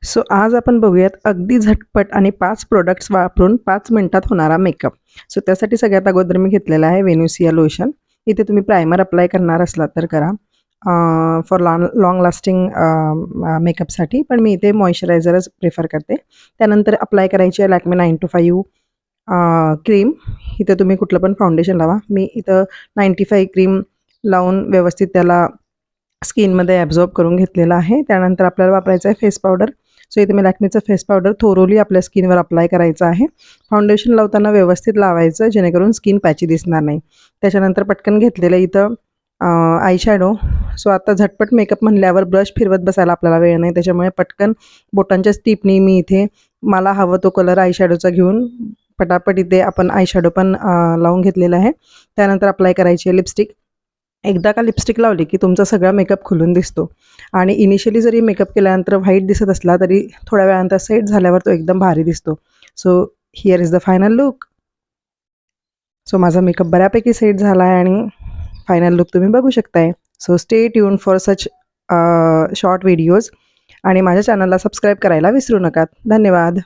So आज आपण बघूयात अगदी झटपट आणि 5 प्रोडक्ट्स वापरून 5 मिनिटात होणारा मेकअप. सो त्यासाठी सगळ्यात अगोदर मी घेतलेला आहे वेनुसिया लोशन. इथे तुम्ही प्रायमर अप्लाय करणार असलात तर करा फॉर लाँग लास्टिंग मेकअपसाठी, पण मी इथे मॉइश्चरायझरच प्रिफर करते. त्यानंतर अप्लाय करायची आहे लॅक्मे 9 to 5 क्रीम. इथे तुम्ही कुठलं पण फाउंडेशन लावा. मी इथं 95 क्रीम लावून व्यवस्थित त्याला स्किनमध्ये ॲब्झॉर्ब करून घेतलेलं आहे. त्यानंतर आपल्याला वापरायचं आहे फेस पावडर. सो इथे मी लॅक्मेचं फेस पावडर थोरोली आपल्या स्किनवर अप्लाय करायचं आहे. फाउंडेशन लावताना व्यवस्थित लावायचं जेणेकरून स्किन पॅची दिसणार नाही. त्याच्यानंतर पटकन घेतलेलं इथं आय शॅडो. सो आता झटपट मेकअप म्हणल्यावर ब्रश फिरवत बसायला आपल्याला वेळ नाही, त्याच्यामुळे पटकन बोटांच्या टिपनी मी इथे मला हवं तो कलर आय शॅडोचा घेऊन पटापट इथे आपण आय शॅडो पण लावून घेतलेला आहे. त्यानंतर अप्लाय करायची आहे लिपस्टिक. एकदा का लिपस्टिक लावली की तुमचा सगळा मेकअप खुलून दिसतो आणि इनिशियली जरी मेकअप केल्यानंतर व्हाईट दिसत असला तरी थोड्या वेळानंतर सेट झाल्यावर तो एकदम भारी दिसतो. So here is the final look. So माझा मेकअप बऱ्यापैकी सेट झाला आहे आणि फायनल लुक तुम्ही बघू शकताय. So stay tune for such short videos आणि माझ्या चॅनलला सबस्क्राईब करायला विसरू नका. धन्यवाद.